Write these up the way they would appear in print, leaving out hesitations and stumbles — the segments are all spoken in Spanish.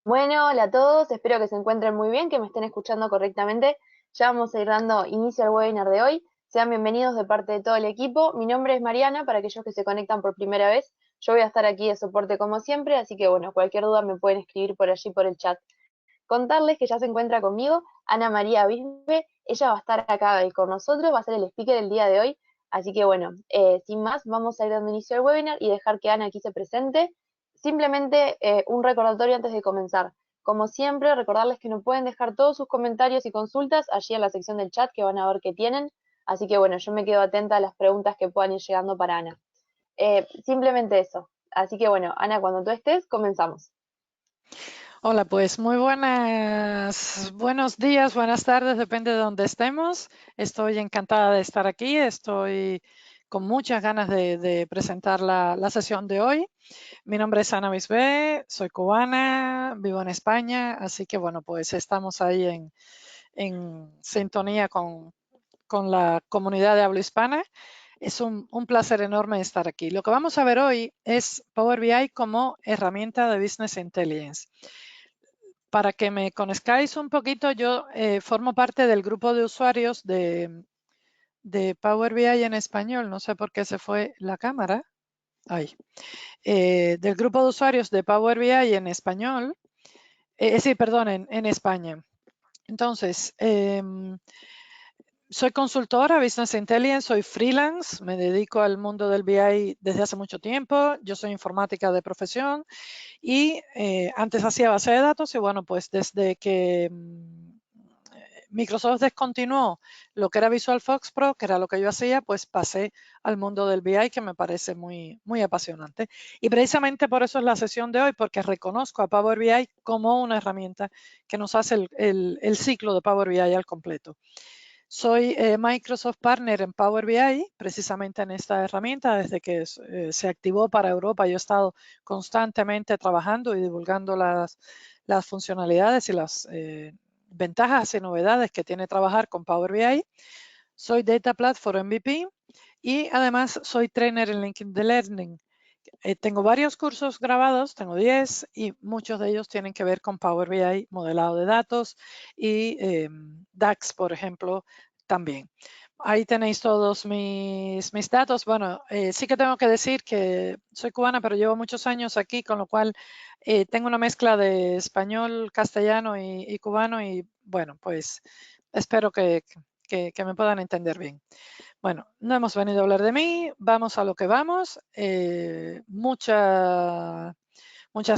Bueno, hola a todos, espero que se encuentren muy bien, que me estén escuchando correctamente. Ya vamos a ir dando inicio al webinar de hoy. Sean bienvenidos de parte de todo el equipo. Mi nombre es Mariana, para aquellos que se conectan por primera vez. Yo voy a estar aquí de soporte como siempre, así que bueno, cualquier duda me pueden escribir por allí por el chat. Contarles que ya se encuentra conmigo Ana María Bisbe. Ella va a estar acá con nosotros, va a ser el speaker el día de hoy. Así que bueno, sin más, vamos a ir dando inicio al webinar y dejar que Ana aquí se presente. Simplemente un recordatorio antes de comenzar. Como siempre, recordarles que no pueden dejar todos sus comentarios y consultas allí en la sección del chat que van a ver que tienen. Así que bueno, yo me quedo atenta a las preguntas que puedan ir llegando para Ana. Simplemente eso. Así que bueno, Ana, cuando tú estés, comenzamos. Hola, pues muy buenos días, buenas tardes, depende de donde estemos. Estoy encantada de estar aquí, estoy con muchas ganas de presentar la sesión de hoy. Mi nombre es Ana Bisbé, soy cubana, vivo en España, así que bueno, pues estamos ahí en sintonía con la comunidad de habla hispana. Es un placer enorme estar aquí. Lo que vamos a ver hoy es Power BI como herramienta de Business Intelligence. Para que me conozcáis un poquito, yo formo parte del grupo de usuarios de Power BI en español. No sé por qué se fue la cámara. Ahí. Del grupo de usuarios de Power BI en español. Sí, perdón, en España. Entonces, soy consultora, Business Intelligence, soy freelance, me dedico al mundo del BI desde hace mucho tiempo. Yo soy informática de profesión y antes hacía base de datos y bueno, pues desde que Microsoft descontinuó lo que era Visual Fox Pro, que era lo que yo hacía, pues pasé al mundo del BI, que me parece muy apasionante. Y precisamente por eso es la sesión de hoy, porque reconozco a Power BI como una herramienta que nos hace el ciclo de Power BI al completo. Soy Microsoft Partner en Power BI, precisamente en esta herramienta. Desde que se activó para Europa, yo he estado constantemente trabajando y divulgando las funcionalidades y las ventajas y novedades que tiene trabajar con Power BI. Soy Data Platform MVP y además soy trainer en LinkedIn Learning. Tengo varios cursos grabados, tengo 10 y muchos de ellos tienen que ver con Power BI, modelado de datos y DAX, por ejemplo, también. Ahí tenéis todos mis datos. Bueno, sí que tengo que decir que soy cubana, pero llevo muchos años aquí, con lo cual tengo una mezcla de español, castellano y cubano y bueno, pues espero que me puedan entender bien. Bueno, no hemos venido a hablar de mí, vamos a lo que vamos. Muchas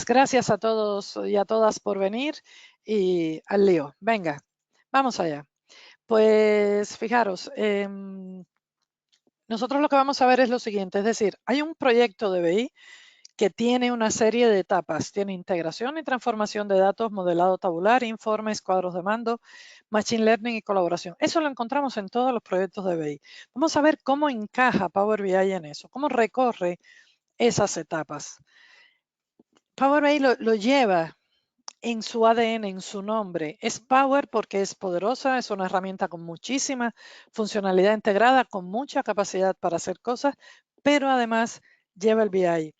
gracias a todos y a todas por venir y al lío. Venga, vamos allá. Pues fijaros, nosotros lo que vamos a ver es lo siguiente, es decir, hay un proyecto de BI que tiene una serie de etapas. Tiene integración y transformación de datos, modelado tabular, informes, cuadros de mando, machine learning y colaboración. Eso lo encontramos en todos los proyectos de BI. Vamos a ver cómo encaja Power BI en eso, cómo recorre esas etapas. Power BI lo lleva en su ADN, en su nombre. Es Power porque es poderosa, es una herramienta con muchísima funcionalidad integrada, con mucha capacidad para hacer cosas, pero además lleva el BI.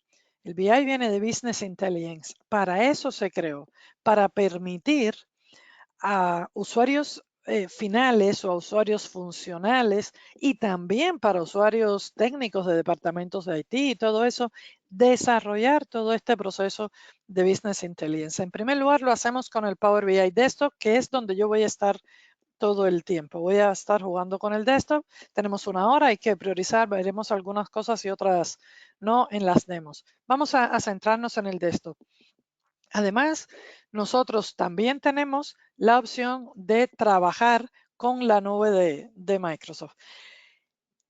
El BI viene de Business Intelligence. Para eso se creó, para permitir a usuarios finales o a usuarios funcionales y también para usuarios técnicos de departamentos de IT y todo eso, desarrollar todo este proceso de Business Intelligence. En primer lugar, lo hacemos con el Power BI Desktop, que es donde yo voy a estar todo el tiempo. Voy a estar jugando con el desktop. Tenemos una hora, hay que priorizar, veremos algunas cosas y otras no en las demos. Vamos a centrarnos en el desktop. Además, nosotros también tenemos la opción de trabajar con la nube de Microsoft.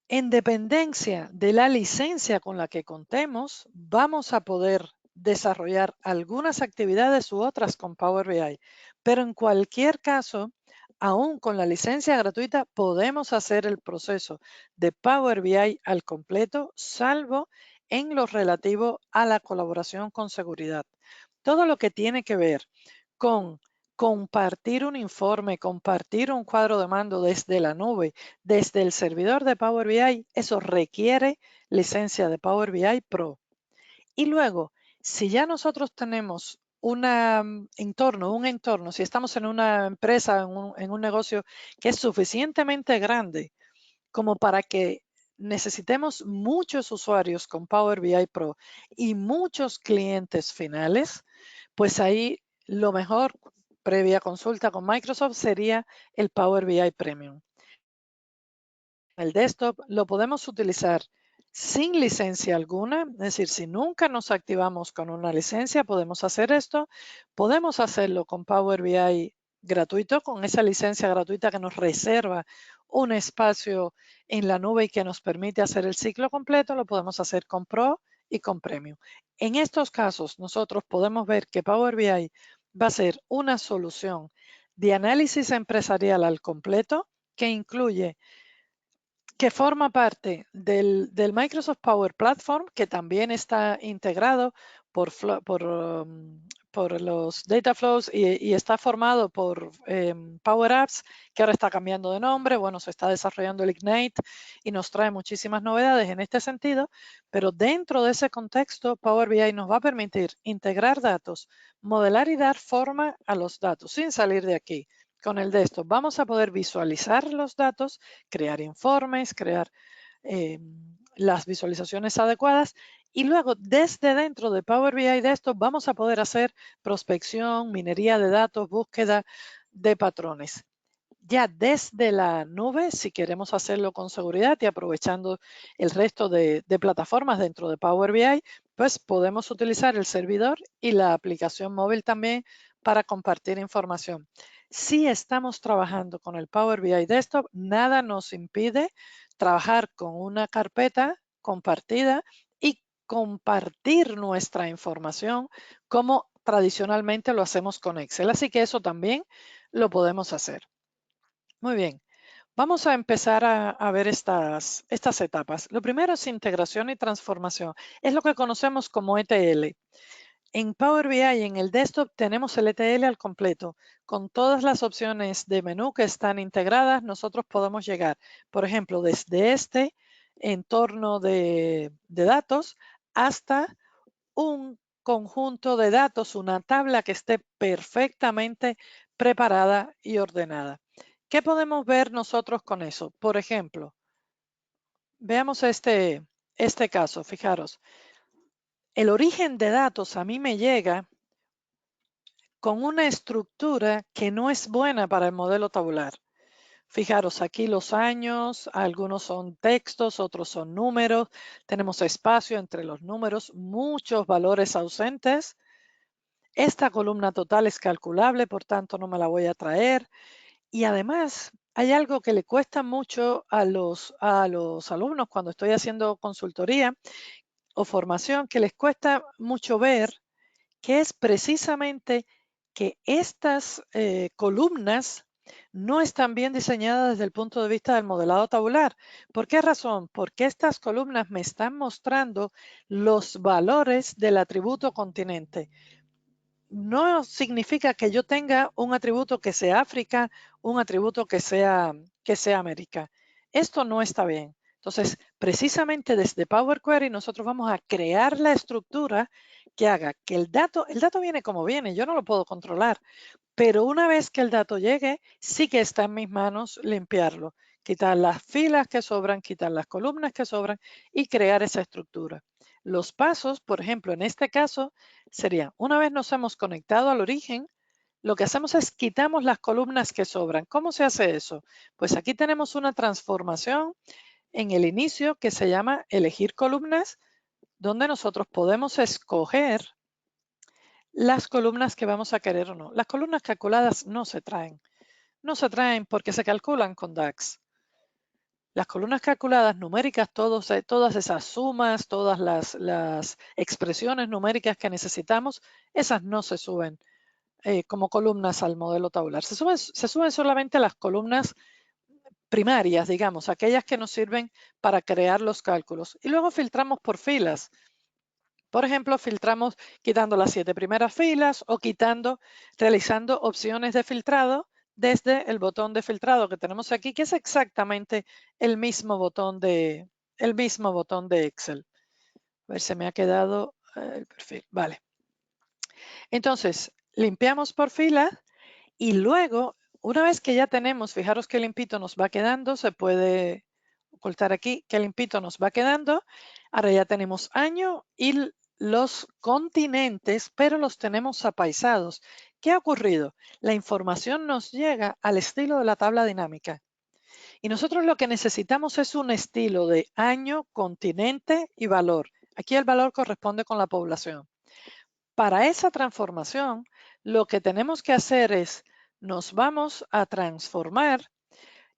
En dependencia de la licencia con la que contemos, vamos a poder desarrollar algunas actividades u otras con Power BI. Pero en cualquier caso, aún con la licencia gratuita, podemos hacer el proceso de Power BI al completo, salvo en lo relativo a la colaboración con seguridad. Todo lo que tiene que ver con compartir un informe, compartir un cuadro de mando desde la nube, desde el servidor de Power BI, eso requiere licencia de Power BI Pro. Y luego, si ya nosotros tenemos un entorno, si estamos en una empresa, en un negocio que es suficientemente grande como para que necesitemos muchos usuarios con Power BI Pro y muchos clientes finales, pues ahí lo mejor, previa consulta con Microsoft, sería el Power BI Premium. El desktop lo podemos utilizar sin licencia alguna, es decir, si nunca nos activamos con una licencia, podemos hacer esto. Podemos hacerlo con Power BI gratuito, con esa licencia gratuita que nos reserva un espacio en la nube y que nos permite hacer el ciclo completo. Lo podemos hacer con Pro y con Premium. En estos casos, nosotros podemos ver que Power BI va a ser una solución de análisis empresarial al completo que incluye, que forma parte del Microsoft Power Platform, que también está integrado por los data flows y está formado por Power Apps, que ahora está cambiando de nombre. Bueno, se está desarrollando el Ignite y nos trae muchísimas novedades en este sentido, pero dentro de ese contexto, Power BI nos va a permitir integrar datos, modelar y dar forma a los datos sin salir de aquí. Con el desktop vamos a poder visualizar los datos, crear informes, crear las visualizaciones adecuadas y luego desde dentro de Power BI Desktop vamos a poder hacer prospección, minería de datos, búsqueda de patrones. Ya desde la nube, si queremos hacerlo con seguridad y aprovechando el resto de plataformas dentro de Power BI, pues podemos utilizar el servidor y la aplicación móvil también para compartir información. Si estamos trabajando con el Power BI Desktop, nada nos impide trabajar con una carpeta compartida y compartir nuestra información como tradicionalmente lo hacemos con Excel. Así que eso también lo podemos hacer. Muy bien, vamos a empezar a ver estas etapas. Lo primero es integración y transformación. Es lo que conocemos como ETL. En Power BI, en el desktop, tenemos el ETL al completo. Con todas las opciones de menú que están integradas, nosotros podemos llegar, por ejemplo, desde este entorno de datos hasta un conjunto de datos, una tabla que esté perfectamente preparada y ordenada. ¿Qué podemos ver nosotros con eso? Por ejemplo, veamos este caso, fijaros. El origen de datos a mí me llega con una estructura que no es buena para el modelo tabular. Fijaros aquí los años, algunos son textos, otros son números, tenemos espacio entre los números, muchos valores ausentes. Esta columna total es calculable, por tanto no me la voy a traer. Y además hay algo que le cuesta mucho a los alumnos cuando estoy haciendo consultoría o formación, que les cuesta mucho ver, que es precisamente que estas columnas no están bien diseñadas desde el punto de vista del modelado tabular. ¿Por qué razón? Porque estas columnas me están mostrando los valores del atributo continente. No significa que yo tenga un atributo que sea África, un atributo que sea América. Esto no está bien. Entonces, precisamente desde Power Query nosotros vamos a crear la estructura que haga que el dato viene como viene, yo no lo puedo controlar, pero una vez que el dato llegue, sí que está en mis manos limpiarlo, quitar las filas que sobran, quitar las columnas que sobran y crear esa estructura. Los pasos, por ejemplo, en este caso, serían, una vez nos hemos conectado al origen, lo que hacemos es quitamos las columnas que sobran. ¿Cómo se hace eso? Pues aquí tenemos una transformación en el inicio que se llama elegir columnas, donde nosotros podemos escoger las columnas que vamos a querer o no. Las columnas calculadas no se traen. No se traen porque se calculan con DAX. Las columnas calculadas numéricas, todas esas sumas, todas las expresiones numéricas que necesitamos, esas no se suben como columnas al modelo tabular. Se suben solamente las columnas primarias, digamos, aquellas que nos sirven para crear los cálculos. Y luego filtramos por filas. Por ejemplo, filtramos quitando las 7 primeras filas o realizando opciones de filtrado desde el botón de filtrado que tenemos aquí, que es exactamente el mismo botón de Excel. A ver, se me ha quedado el perfil. Vale. Entonces, limpiamos por fila y luego, una vez que ya tenemos, fijaros qué limpito nos va quedando, se puede ocultar aquí, qué limpito nos va quedando. Ahora ya tenemos año y los continentes, pero los tenemos apaisados. ¿Qué ha ocurrido? La información nos llega al estilo de la tabla dinámica. Y nosotros lo que necesitamos es un estilo de año, continente y valor. Aquí el valor corresponde con la población. Para esa transformación, lo que tenemos que hacer es, nos vamos a transformar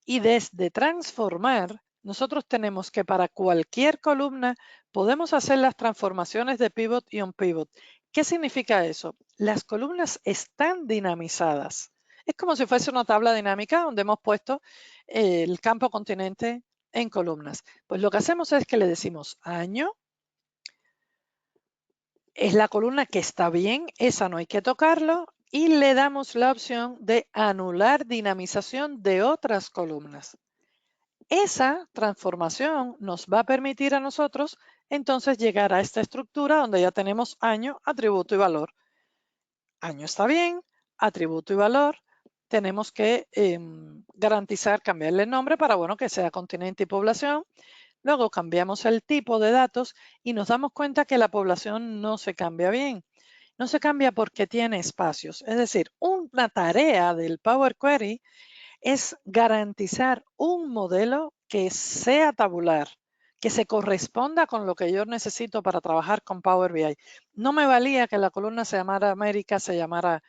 y desde transformar, nosotros tenemos que para cualquier columna podemos hacer las transformaciones de pivot y on pivot. ¿Qué significa eso? Las columnas están dinamizadas. Es como si fuese una tabla dinámica donde hemos puesto el campo continente en columnas. Pues lo que hacemos es que le decimos año, es la columna que está bien, esa no hay que tocarlo, y le damos la opción de anular dinamización de otras columnas. Esa transformación nos va a permitir a nosotros entonces llegar a esta estructura donde ya tenemos año, atributo y valor. Año está bien, atributo y valor. Tenemos que garantizar cambiarle el nombre para bueno, que sea continente y población. Luego cambiamos el tipo de datos y nos damos cuenta que la población no se cambia bien. No se cambia porque tiene espacios. Es decir, una tarea del Power Query es garantizar un modelo que sea tabular, que se corresponda con lo que yo necesito para trabajar con Power BI. No me valía que la columna se llamara América, se llamara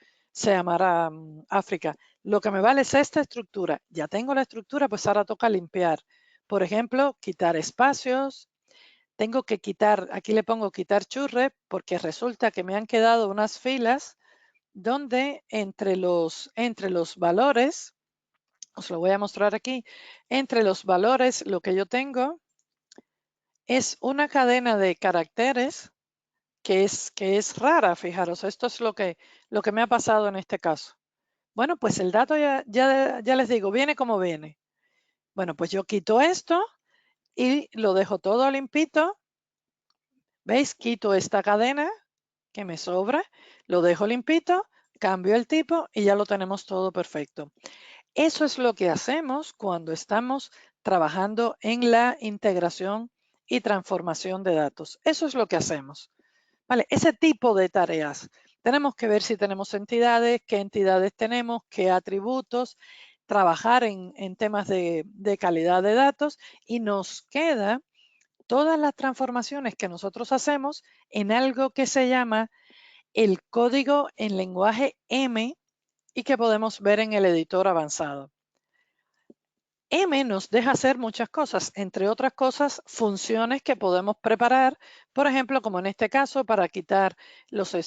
África. Lo que me vale es esta estructura. Ya tengo la estructura, pues ahora toca limpiar. Por ejemplo, quitar espacios. Tengo que quitar, aquí le pongo quitar churre, porque resulta que me han quedado unas filas donde entre los valores, os lo voy a mostrar aquí. Entre los valores, lo que yo tengo es una cadena de caracteres que es rara, fijaros. Esto es lo que me ha pasado en este caso. Bueno, pues el dato ya les digo, viene como viene. Bueno, pues yo quito esto y lo dejo todo limpito. ¿Veis? Quito esta cadena que me sobra, lo dejo limpito, cambio el tipo y ya lo tenemos todo perfecto. Eso es lo que hacemos cuando estamos trabajando en la integración y transformación de datos. Eso es lo que hacemos. ¿Vale? Ese tipo de tareas. Tenemos que ver si tenemos entidades, qué entidades tenemos, qué atributos, trabajar en temas de calidad de datos y nos queda todas las transformaciones que nosotros hacemos en algo que se llama el código en lenguaje M y que podemos ver en el editor avanzado. M nos deja hacer muchas cosas, entre otras cosas, funciones que podemos preparar, por ejemplo, como en este caso, para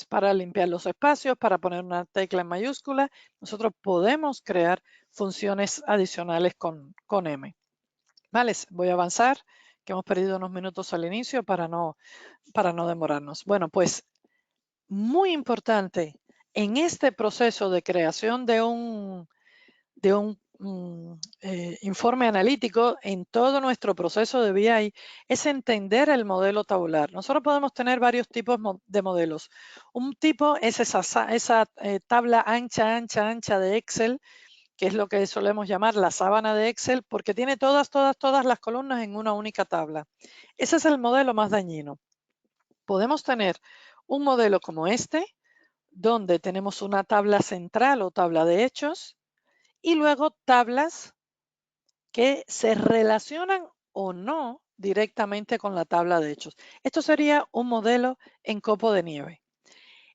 para limpiar los espacios, para poner una tecla en mayúscula, nosotros podemos crear funciones adicionales con M. Vale, voy a avanzar, que hemos perdido unos minutos al inicio para no demorarnos. Bueno, pues muy importante en este proceso de creación de un informe analítico en todo nuestro proceso de BI es entender el modelo tabular. Nosotros podemos tener varios tipos de modelos. Un tipo es esa tabla ancha de Excel, que es lo que solemos llamar la sábana de Excel, porque tiene todas las columnas en una única tabla. Ese es el modelo más dañino. Podemos tener un modelo como este, donde tenemos una tabla central o tabla de hechos, y luego tablas que se relacionan o no directamente con la tabla de hechos. Esto sería un modelo en copo de nieve.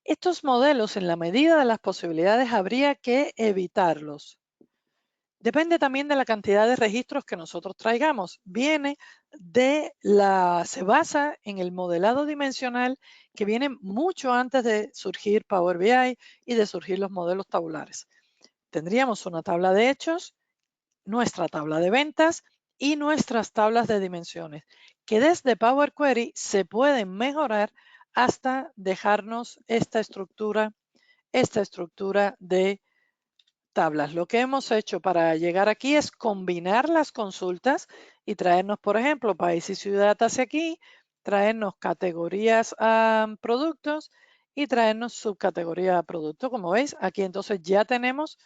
Estos modelos, en la medida de las posibilidades, habría que evitarlos. Depende también de la cantidad de registros que nosotros traigamos. Se basa en el modelado dimensional que viene mucho antes de surgir Power BI y de surgir los modelos tabulares. Tendríamos una tabla de hechos, nuestra tabla de ventas y nuestras tablas de dimensiones, que desde Power Query se pueden mejorar hasta dejarnos esta estructura de tablas. Lo que hemos hecho para llegar aquí es combinar las consultas y traernos, por ejemplo, país y ciudad hacia aquí, traernos categorías a productos y traernos subcategoría producto. Como veis, aquí entonces ya tenemos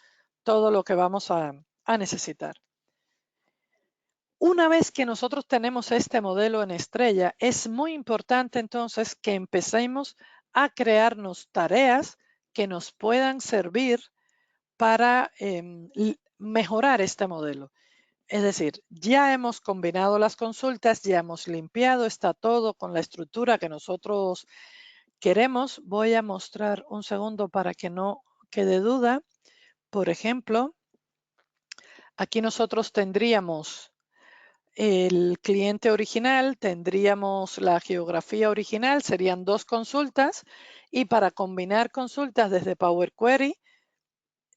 todo lo que vamos a necesitar. Una vez que nosotros tenemos este modelo en estrella, es muy importante entonces que empecemos a crearnos tareas que nos puedan servir para mejorar este modelo. Es decir, ya hemos combinado las consultas, ya hemos limpiado, está todo con la estructura que nosotros queremos. Voy a mostrar un segundo para que no quede duda. Por ejemplo, aquí nosotros tendríamos el cliente original, tendríamos la geografía original, serían 2 consultas, y para combinar consultas desde Power Query,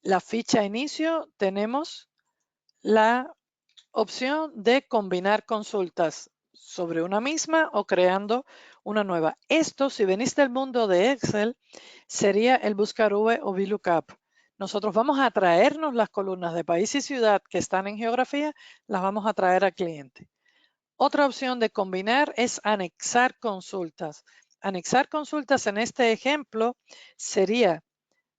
la ficha inicio, tenemos la opción de combinar consultas sobre una misma o creando una nueva. Esto, si venís del mundo de Excel, sería el buscar V o VLOOKUP. Nosotros vamos a traernos las columnas de país y ciudad que están en geografía, las vamos a traer al cliente. Otra opción de combinar es anexar consultas. Anexar consultas en este ejemplo sería,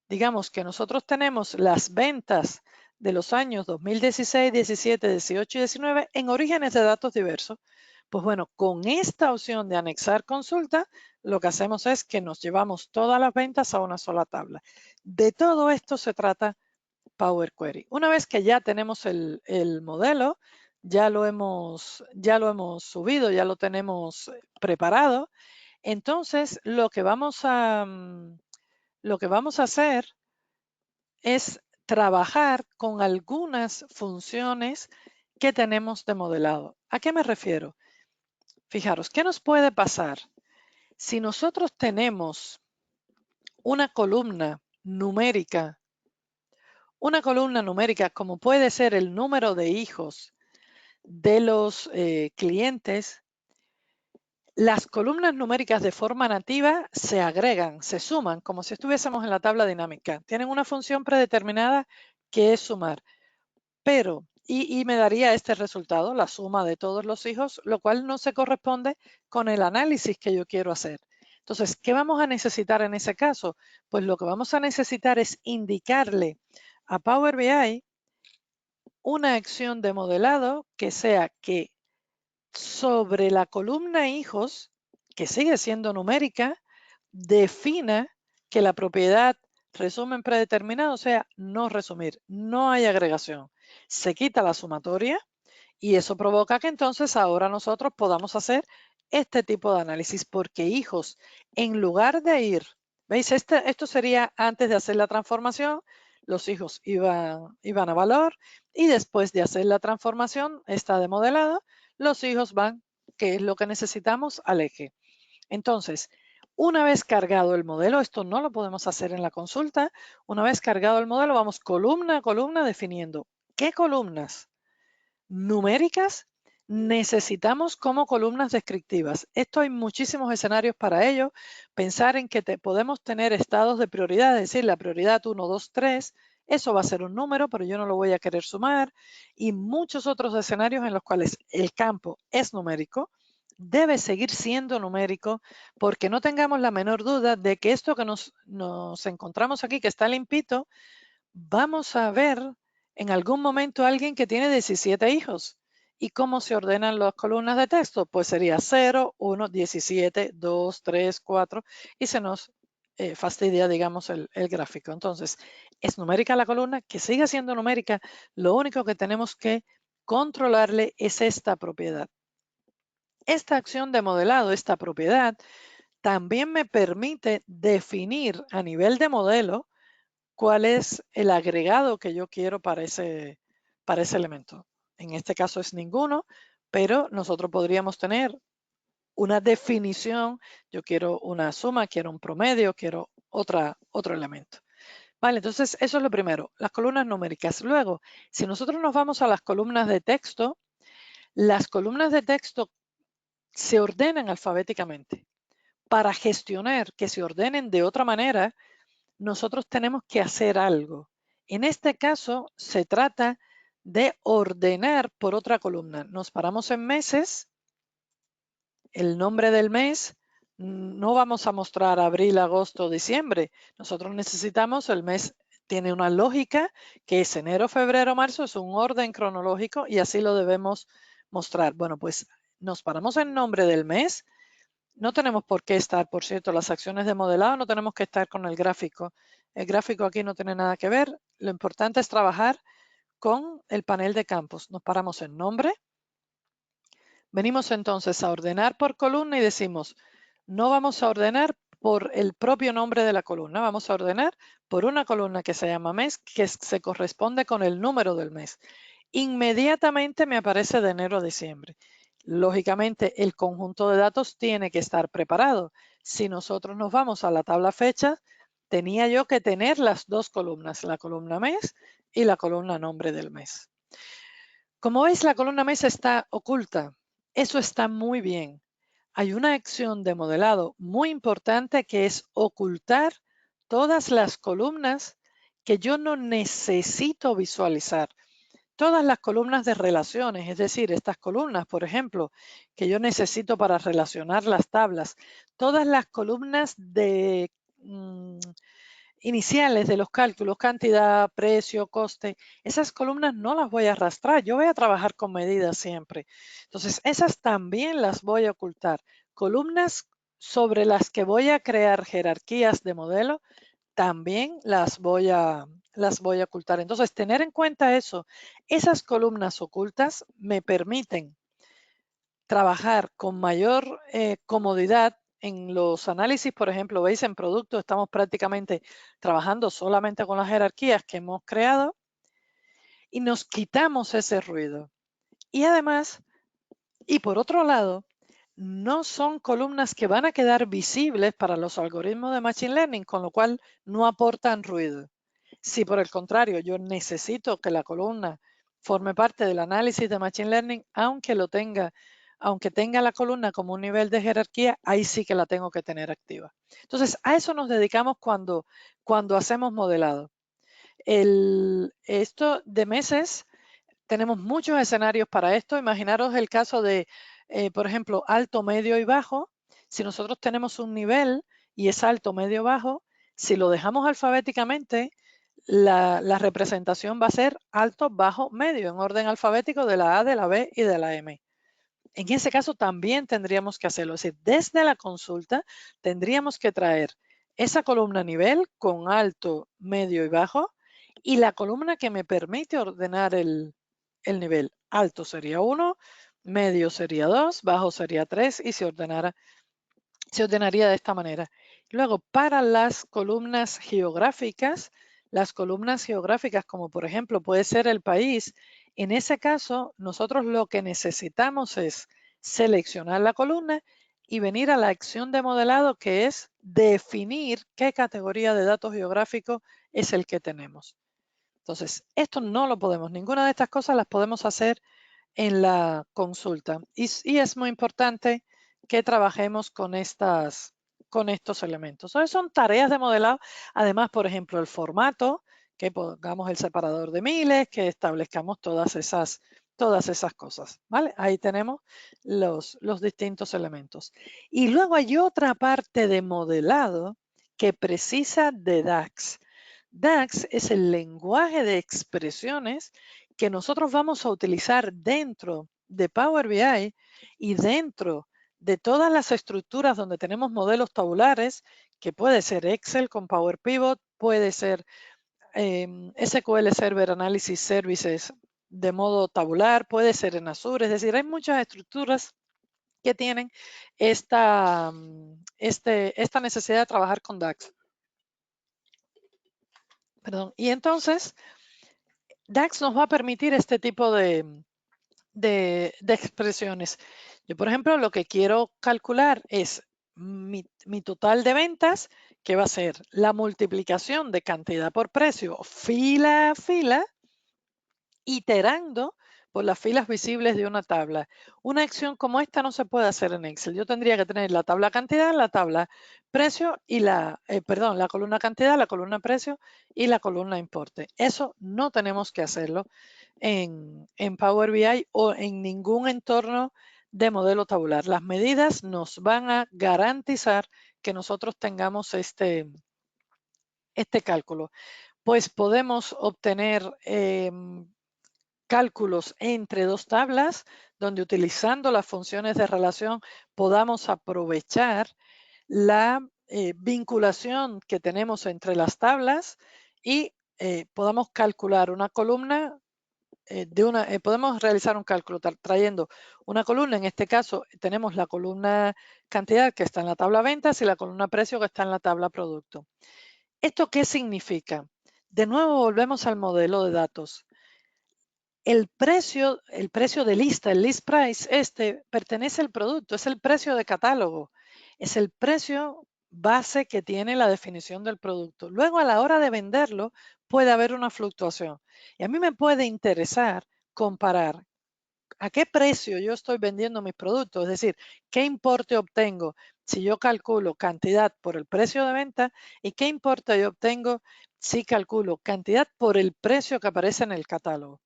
digamos que nosotros tenemos las ventas de los años 2016, 17, 18 y 19 en orígenes de datos diversos. Pues bueno, con esta opción de anexar consulta, lo que hacemos es que nos llevamos todas las ventas a una sola tabla. De todo esto se trata Power Query. Una vez que ya tenemos el modelo, ya lo hemos subido, ya lo tenemos preparado, entonces lo que vamos a hacer es trabajar con algunas funciones que tenemos de modelado. ¿A qué me refiero? Fijaros, ¿qué nos puede pasar? Si nosotros tenemos una columna numérica como puede ser el número de hijos de los clientes, las columnas numéricas de forma nativa se agregan, se suman, como si estuviésemos en la tabla dinámica. Tienen una función predeterminada que es sumar, pero, y me daría este resultado, la suma de todos los hijos, lo cual no se corresponde con el análisis que yo quiero hacer. Entonces, ¿qué vamos a necesitar en ese caso? Pues lo que vamos a necesitar es indicarle a Power BI una acción de modelado que sea que sobre la columna hijos, que sigue siendo numérica, defina que la propiedad resumen predeterminado sea no resumir, no hay agregación. Se quita la sumatoria y eso provoca que entonces ahora nosotros podamos hacer este tipo de análisis, porque hijos, en lugar de ir, ¿veis? Esto sería antes de hacer la transformación, los hijos iban a valor y después de hacer la transformación, esta de modelado, los hijos van, que es lo que necesitamos, al eje. Entonces, una vez cargado el modelo, esto no lo podemos hacer en la consulta, una vez cargado el modelo, vamos columna a columna definiendo qué columnas numéricas necesitamos como columnas descriptivas. Esto hay muchísimos escenarios para ello. Pensar en que podemos tener estados de prioridad, es decir, la prioridad 1, 2, 3, eso va a ser un número, pero yo no lo voy a querer sumar. Y muchos otros escenarios en los cuales el campo es numérico, debe seguir siendo numérico, porque no tengamos la menor duda de que esto que nos encontramos aquí, que está limpito, vamos a ver en algún momento a alguien que tiene 17 hijos. ¿Y cómo se ordenan las columnas de texto? Pues sería 0, 1, 17, 2, 3, 4 y se nos fastidia, digamos, el gráfico. Entonces, es numérica la columna, que siga siendo numérica. Lo único que tenemos que controlarle es esta propiedad. Esta acción de modelado, esta propiedad, también me permite definir a nivel de modelo cuál es el agregado que yo quiero para ese elemento. En este caso es ninguno, pero nosotros podríamos tener una definición. Yo quiero una suma, quiero un promedio, quiero otro elemento. Vale, entonces eso es lo primero, las columnas numéricas. Luego, si nosotros nos vamos a las columnas de texto, las columnas de texto se ordenan alfabéticamente. Para gestionar que se ordenen de otra manera, nosotros tenemos que hacer algo. En este caso, se trata de ordenar por otra columna. Nos paramos en meses, el nombre del mes, no vamos a mostrar abril, agosto, diciembre. Nosotros necesitamos el mes, tiene una lógica que es enero, febrero, marzo, es un orden cronológico y así lo debemos mostrar. Bueno, pues nos paramos en nombre del mes. No tenemos por qué estar, por cierto, las acciones de modelado, no tenemos que estar con el gráfico. El gráfico aquí no tiene nada que ver. Lo importante es trabajar con el panel de campos. Nos paramos en nombre. Venimos entonces a ordenar por columna y decimos, no vamos a ordenar por el propio nombre de la columna, vamos a ordenar por una columna que se llama mes, que se corresponde con el número del mes. Inmediatamente me aparece de enero a diciembre. Lógicamente, el conjunto de datos tiene que estar preparado. Si nosotros nos vamos a la tabla fecha, tenía yo que tener las dos columnas, la columna mes y la columna nombre del mes. Como veis, la columna mes está oculta. Eso está muy bien. Hay una acción de modelado muy importante que es ocultar todas las columnas que yo no necesito visualizar. Todas las columnas de relaciones, es decir, estas columnas, por ejemplo, que yo necesito para relacionar las tablas. Todas las columnas de iniciales de los cálculos, cantidad, precio, coste, esas columnas no las voy a arrastrar, yo voy a trabajar con medidas siempre. Entonces, esas también las voy a ocultar. Columnas sobre las que voy a crear jerarquías de modelo, también las voy a ocultar. Entonces, tener en cuenta eso, esas columnas ocultas me permiten trabajar con mayor comodidad en los análisis. Por ejemplo, veis en producto estamos prácticamente trabajando solamente con las jerarquías que hemos creado y nos quitamos ese ruido. Y además, y por otro lado, no son columnas que van a quedar visibles para los algoritmos de Machine Learning, con lo cual no aportan ruido. Si por el contrario yo necesito que la columna forme parte del análisis de Machine Learning, aunque tenga la columna como un nivel de jerarquía, ahí sí que la tengo que tener activa. Entonces, a eso nos dedicamos cuando hacemos modelado. Esto de meses, tenemos muchos escenarios para esto. Imaginaros el caso de, por ejemplo, alto, medio y bajo. Si nosotros tenemos un nivel y es alto, medio, bajo, si lo dejamos alfabéticamente, la representación va a ser alto, bajo, medio, en orden alfabético de la A, de la B y de la M. En ese caso también tendríamos que hacerlo. Es decir, desde la consulta tendríamos que traer esa columna nivel con alto, medio y bajo y la columna que me permite ordenar el nivel. Alto sería 1, medio sería 2, bajo sería 3 y se ordenaría de esta manera. Luego, para las columnas geográficas como por ejemplo puede ser el país, en ese caso nosotros lo que necesitamos es seleccionar la columna y venir a la acción de modelado, que es definir qué categoría de datos geográficos es el que tenemos. Entonces, esto no lo podemos, ninguna de estas cosas las podemos hacer en la consulta. Y es muy importante que trabajemos con estos elementos. Entonces, son tareas de modelado. Además, por ejemplo, el formato, que pongamos el separador de miles, que establezcamos todas esas cosas. ¿Vale? Ahí tenemos los distintos elementos. Y luego hay otra parte de modelado que precisa de DAX. DAX es el lenguaje de expresiones que nosotros vamos a utilizar dentro de Power BI y dentro de todas las estructuras donde tenemos modelos tabulares, que puede ser Excel con Power Pivot, puede ser SQL Server Analysis Services de modo tabular, puede ser en Azure, es decir, hay muchas estructuras que tienen esta necesidad de trabajar con DAX. Perdón. Y entonces, DAX nos va a permitir este tipo de expresiones. Yo, por ejemplo, lo que quiero calcular es mi total de ventas, que va a ser la multiplicación de cantidad por precio, fila a fila, iterando por las filas visibles de una tabla. Una acción como esta no se puede hacer en Excel. Yo tendría que tener la tabla cantidad, la tabla precio y la columna cantidad, la columna precio y la columna importe. Eso no tenemos que hacerlo en Power BI o en ningún entorno de modelo tabular. Las medidas nos van a garantizar que nosotros tengamos este cálculo. Pues podemos obtener cálculos entre dos tablas, donde utilizando las funciones de relación podamos aprovechar la vinculación que tenemos entre las tablas y podamos calcular una columna podemos realizar un cálculo trayendo una columna. En este caso tenemos la columna cantidad que está en la tabla ventas y la columna precio que está en la tabla producto. ¿Esto qué significa? De nuevo volvemos al modelo de datos. El precio de lista, el list price, pertenece al producto, es el precio de catálogo, es el precio base que tiene la definición del producto. Luego, a la hora de venderlo, puede haber una fluctuación. Y a mí me puede interesar comparar a qué precio yo estoy vendiendo mis productos, es decir, qué importe obtengo si yo calculo cantidad por el precio de venta y qué importe yo obtengo si calculo cantidad por el precio que aparece en el catálogo.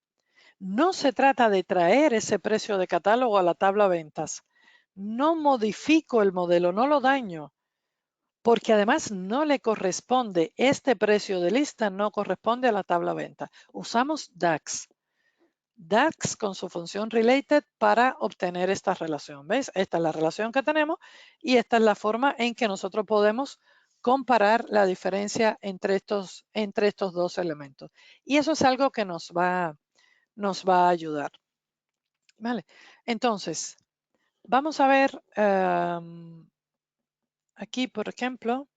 No se trata de traer ese precio de catálogo a la tabla ventas. No modifico el modelo, no lo daño, porque además no le corresponde, este precio de lista no corresponde a la tabla venta. Usamos DAX. DAX con su función related para obtener esta relación. ¿Veis? Esta es la relación que tenemos y esta es la forma en que nosotros podemos comparar la diferencia entre estos dos elementos. Y eso es algo que nos va a ayudar. Vale, entonces, vamos a ver aquí, por ejemplo,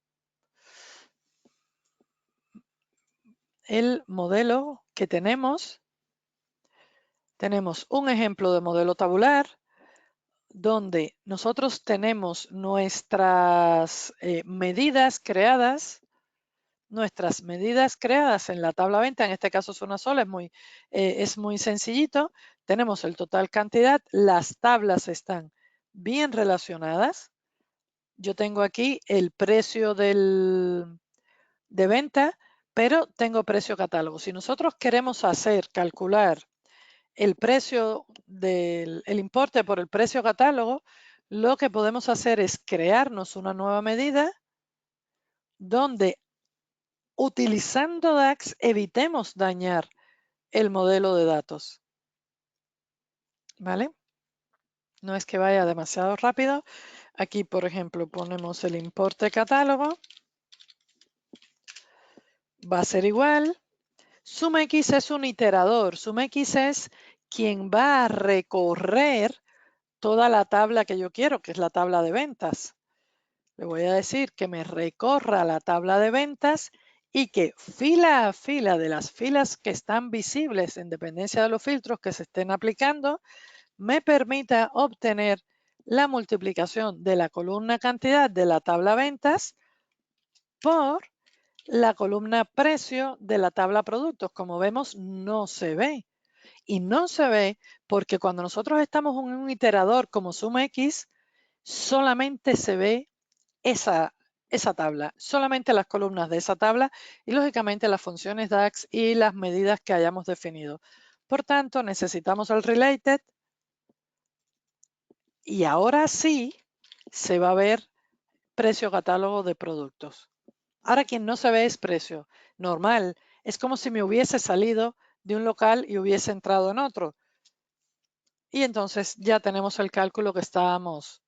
el modelo que tenemos. Tenemos un ejemplo de modelo tabular donde nosotros tenemos nuestras medidas creadas en la tabla venta, en este caso es una sola, es muy sencillito. Tenemos el total cantidad, las tablas están bien relacionadas. Yo tengo aquí el precio de venta, pero tengo precio catálogo. Si nosotros queremos calcular el precio el importe por el precio catálogo, lo que podemos hacer es crearnos una nueva medida donde utilizando DAX evitemos dañar el modelo de datos. ¿Vale? No es que vaya demasiado rápido. Aquí, por ejemplo, ponemos el importe catálogo. Va a ser igual. SumX es un iterador. SumX es quien va a recorrer toda la tabla que yo quiero, que es la tabla de ventas. Le voy a decir que me recorra la tabla de ventas y que fila a fila de las filas que están visibles en dependencia de los filtros que se estén aplicando, me permita obtener la multiplicación de la columna cantidad de la tabla ventas por la columna precio de la tabla productos. Como vemos, no se ve. Y no se ve porque cuando nosotros estamos en un iterador como SumX, solamente se ve esa tabla, solamente las columnas de esa tabla y lógicamente las funciones DAX y las medidas que hayamos definido. Por tanto, necesitamos el related y ahora sí se va a ver precio catálogo de productos. Ahora quien no se ve es precio normal. Es como si me hubiese salido de un local y hubiese entrado en otro. Y entonces ya tenemos el cálculo que estábamos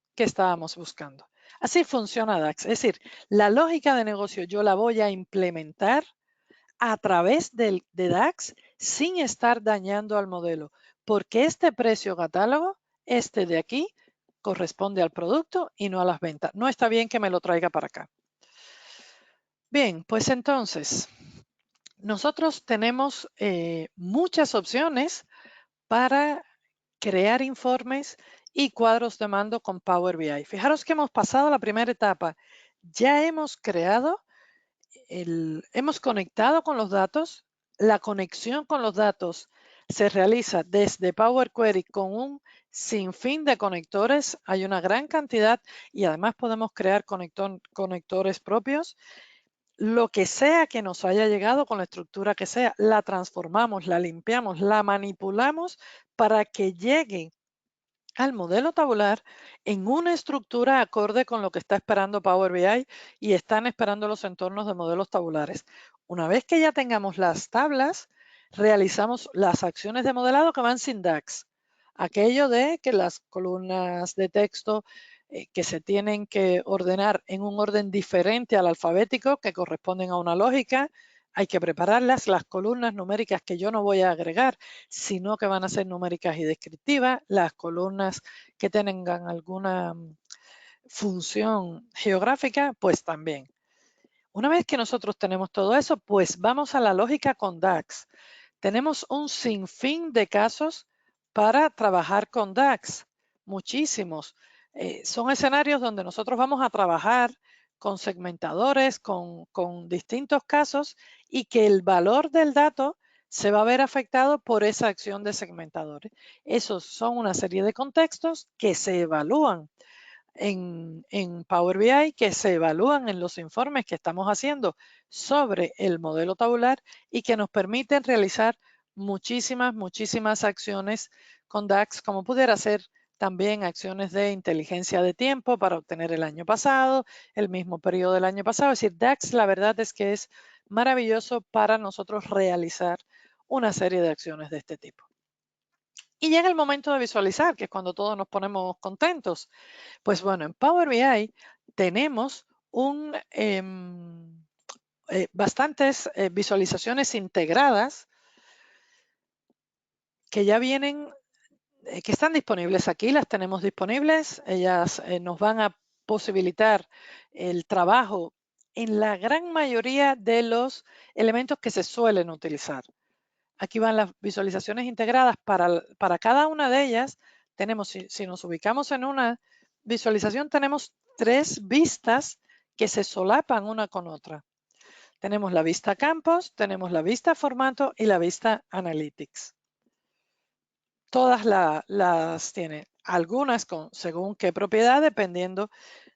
buscando. Así funciona DAX. Es decir, la lógica de negocio yo la voy a implementar a través de DAX sin estar dañando al modelo, porque este precio catálogo, este de aquí, corresponde al producto y no a las ventas. No está bien que me lo traiga para acá. Bien, pues entonces, nosotros tenemos muchas opciones para crear informes y cuadros de mando con Power BI. Fijaros que hemos pasado la primera etapa. Ya hemos creado, hemos conectado con los datos. La conexión con los datos se realiza desde Power Query con un sinfín de conectores. Hay una gran cantidad y además podemos crear conectores propios. Lo que sea que nos haya llegado con la estructura que sea, la transformamos, la limpiamos, la manipulamos para que llegue al modelo tabular en una estructura acorde con lo que está esperando Power BI y están esperando los entornos de modelos tabulares. Una vez que ya tengamos las tablas, realizamos las acciones de modelado que van sin DAX. Aquello de que las columnas de texto que se tienen que ordenar en un orden diferente al alfabético, que corresponden a una lógica, hay que prepararlas. Las columnas numéricas que yo no voy a agregar, sino que van a ser numéricas y descriptivas. Las columnas que tengan alguna función geográfica, pues también. Una vez que nosotros tenemos todo eso, pues vamos a la lógica con DAX. Tenemos un sinfín de casos para trabajar con DAX, muchísimos. Son escenarios donde nosotros vamos a trabajar con segmentadores, con distintos casos y que el valor del dato se va a ver afectado por esa acción de segmentadores. Esos son una serie de contextos que se evalúan en Power BI, que se evalúan en los informes que estamos haciendo sobre el modelo tabular y que nos permiten realizar muchísimas acciones con DAX, como pudiera ser también acciones de inteligencia de tiempo para obtener el año pasado, el mismo periodo del año pasado. Es decir, DAX la verdad es que es maravilloso para nosotros realizar una serie de acciones de este tipo. Y llega el momento de visualizar, que es cuando todos nos ponemos contentos. Pues bueno, en Power BI tenemos bastantes visualizaciones integradas que ya vienen, que están disponibles aquí, las tenemos disponibles. Ellas nos van a posibilitar el trabajo en la gran mayoría de los elementos que se suelen utilizar. Aquí van las visualizaciones integradas. Para cada una de ellas tenemos, si nos ubicamos en una visualización, tenemos 3 vistas que se solapan una con otra. Tenemos la vista campos, tenemos la vista formato y la vista analytics. Todas las tiene, algunas según qué propiedad, dependiendo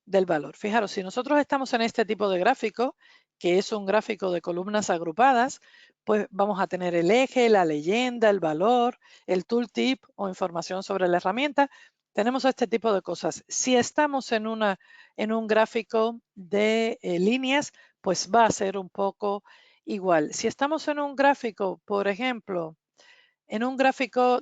del valor. Fijaros, si nosotros estamos en este tipo de gráfico, que es un gráfico de columnas agrupadas, pues vamos a tener el eje, la leyenda, el valor, el tooltip o información sobre la herramienta. Tenemos este tipo de cosas. Si estamos en un gráfico de líneas, pues va a ser un poco igual. Si estamos en un gráfico, por ejemplo, en un gráfico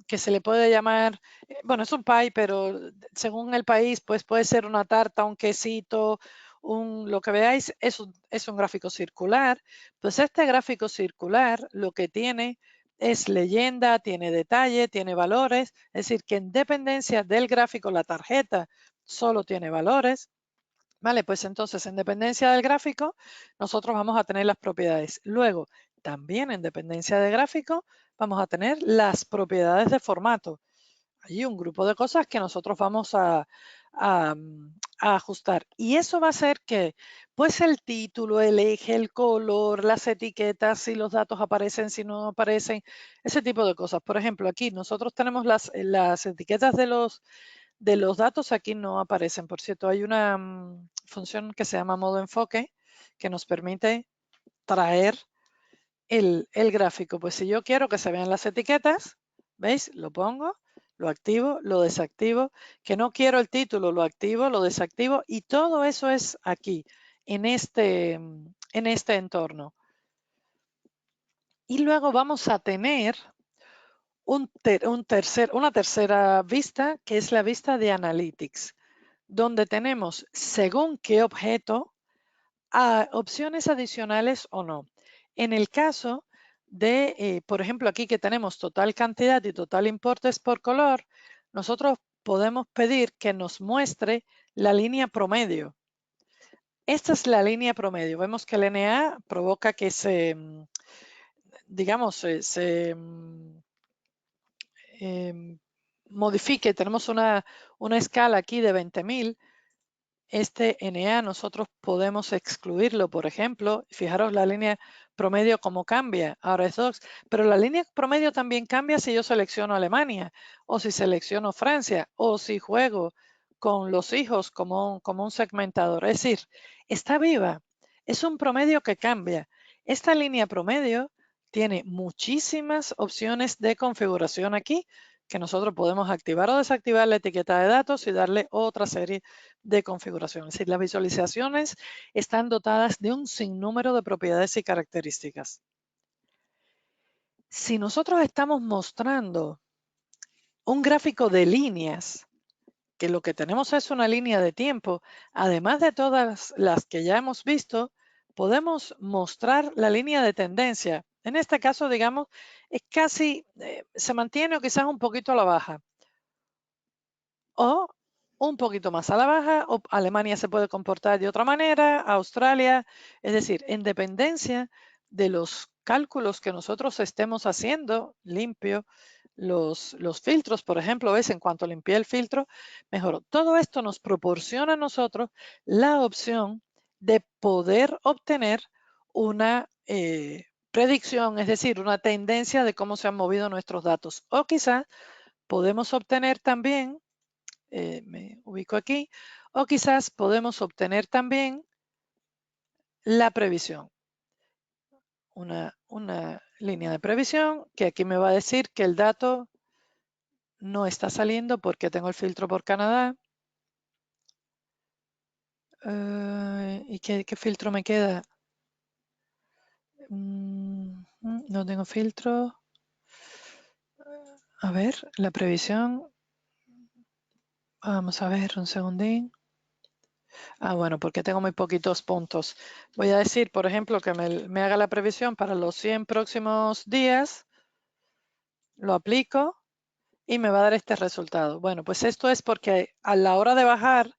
que se le puede llamar, bueno, es un pie, pero según el país, pues puede ser una tarta, un quesito, lo que veáis es un gráfico circular. Pues este gráfico circular lo que tiene es leyenda, tiene detalle, tiene valores, es decir, que en dependencia del gráfico, la tarjeta solo tiene valores. Vale, pues entonces en dependencia del gráfico, nosotros vamos a tener las propiedades. Luego, también en dependencia del gráfico, vamos a tener las propiedades de formato. Hay un grupo de cosas que nosotros vamos a ajustar. Y eso va a hacer que, pues el título, el eje, el color, las etiquetas, si los datos aparecen, si no aparecen, ese tipo de cosas. Por ejemplo, aquí nosotros tenemos las etiquetas de los datos aquí no aparecen. Por cierto, hay una función que se llama modo enfoque que nos permite traer el gráfico. Pues si yo quiero que se vean las etiquetas, ¿veis? Lo pongo, lo activo, lo desactivo. Que no quiero el título, lo activo, lo desactivo. Y todo eso es aquí, en este entorno. Y luego vamos a tener una tercera vista, que es la vista de Analytics, donde tenemos según qué objeto opciones adicionales o no. En el caso de, por ejemplo, aquí que tenemos total cantidad y total importes por color, nosotros podemos pedir que nos muestre la línea promedio. Esta es la línea promedio. Vemos que el NA provoca que digamos, modifique. Tenemos una escala aquí de 20.000. Este NA nosotros podemos excluirlo, por ejemplo. Fijaros la línea promedio cómo cambia. Ahora es 2, pero la línea promedio también cambia si yo selecciono Alemania o si selecciono Francia o si juego con los hijos como un segmentador. Es decir, está viva. Es un promedio que cambia. Esta línea promedio tiene muchísimas opciones de configuración aquí que nosotros podemos activar o desactivar la etiqueta de datos y darle otra serie de configuraciones. Es decir, las visualizaciones están dotadas de un sinnúmero de propiedades y características. Si nosotros estamos mostrando un gráfico de líneas, que lo que tenemos es una línea de tiempo, además de todas las que ya hemos visto, podemos mostrar la línea de tendencia. En este caso, digamos, es casi, se mantiene o quizás un poquito a la baja. O un poquito más a la baja, o Alemania se puede comportar de otra manera, Australia, es decir, en dependencia de los cálculos que nosotros estemos haciendo, limpio, los filtros, por ejemplo, ves, en cuanto limpié el filtro, mejoró. Todo esto nos proporciona a nosotros la opción de poder obtener una predicción, es decir, una tendencia de cómo se han movido nuestros datos. O quizás podemos obtener también, me ubico aquí, o quizás podemos obtener también la previsión. Una línea de previsión que aquí me va a decir que el dato no está saliendo porque tengo el filtro por Canadá. ¿Y qué filtro me queda? No tengo filtro. A ver, la previsión. Vamos a ver, un segundín. Bueno, porque tengo muy poquitos puntos. Voy a decir, por ejemplo, que me haga la previsión para los 100 próximos días. Lo aplico y me va a dar este resultado. Bueno, pues esto es porque a la hora de bajar,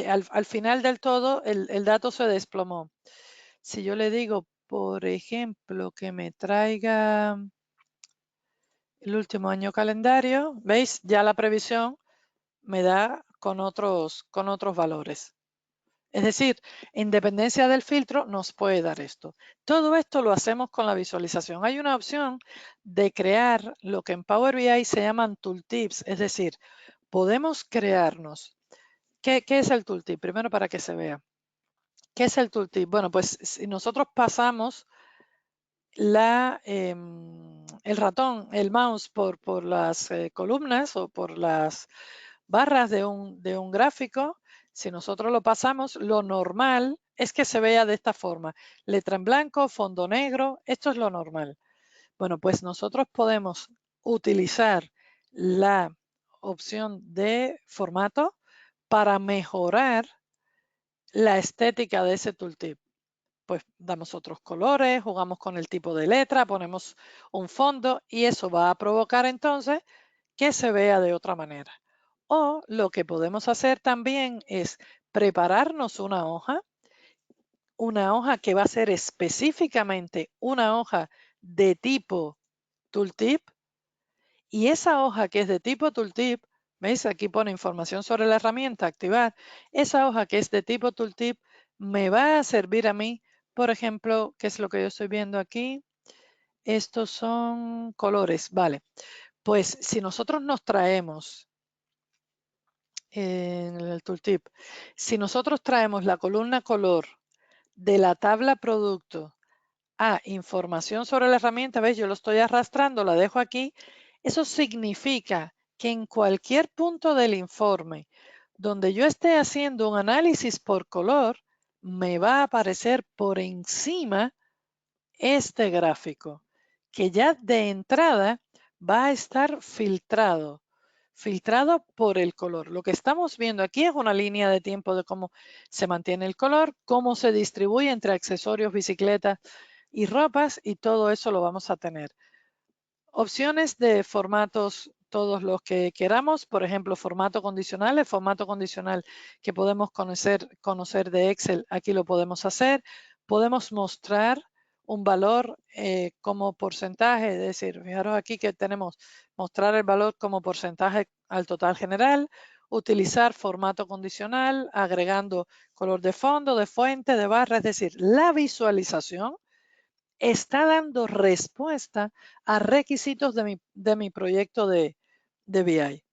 al final del todo, el dato se desplomó. Si yo le digo, por ejemplo, que me traiga el último año calendario, ¿veis? Ya la previsión me da con otros valores. Es decir, en dependencia del filtro nos puede dar esto. Todo esto lo hacemos con la visualización. Hay una opción de crear lo que en Power BI se llaman tooltips, es decir, podemos crearnos. ¿Qué es el tooltip? Primero para que se vea. ¿Qué es el tooltip? Bueno, pues si nosotros pasamos el ratón, el mouse por las columnas o por las barras de un gráfico, si nosotros lo pasamos, lo normal es que se vea de esta forma. Letra en blanco, fondo negro, esto es lo normal. Bueno, pues nosotros podemos utilizar la opción de formato para mejorar la estética de ese tooltip. Pues damos otros colores, jugamos con el tipo de letra, ponemos un fondo y eso va a provocar entonces que se vea de otra manera. O lo que podemos hacer también es prepararnos una hoja que va a ser específicamente una hoja de tipo tooltip, y esa hoja que es de tipo tooltip, ¿veis? Aquí pone información sobre la herramienta, activar. Esa hoja que es de tipo tooltip me va a servir a mí, por ejemplo, ¿qué es lo que yo estoy viendo aquí? Estos son colores, vale. Pues si nosotros nos traemos en el tooltip, si nosotros traemos la columna color de la tabla producto a información sobre la herramienta, ¿veis? Yo lo estoy arrastrando, la dejo aquí. Eso significa que en cualquier punto del informe donde yo esté haciendo un análisis por color, me va a aparecer por encima este gráfico, que ya de entrada va a estar filtrado por el color. Lo que estamos viendo aquí es una línea de tiempo de cómo se mantiene el color, cómo se distribuye entre accesorios, bicicletas y ropas, y todo eso lo vamos a tener. Opciones de formatos, todos los que queramos, por ejemplo, formato condicional, el formato condicional que podemos conocer de Excel, aquí lo podemos hacer. Podemos mostrar un valor como porcentaje, es decir, fijaros aquí que tenemos mostrar el valor como porcentaje al total general, utilizar formato condicional, agregando color de fondo, de fuente, de barra, es decir, la visualización está dando respuesta a requisitos de mi proyecto de BI.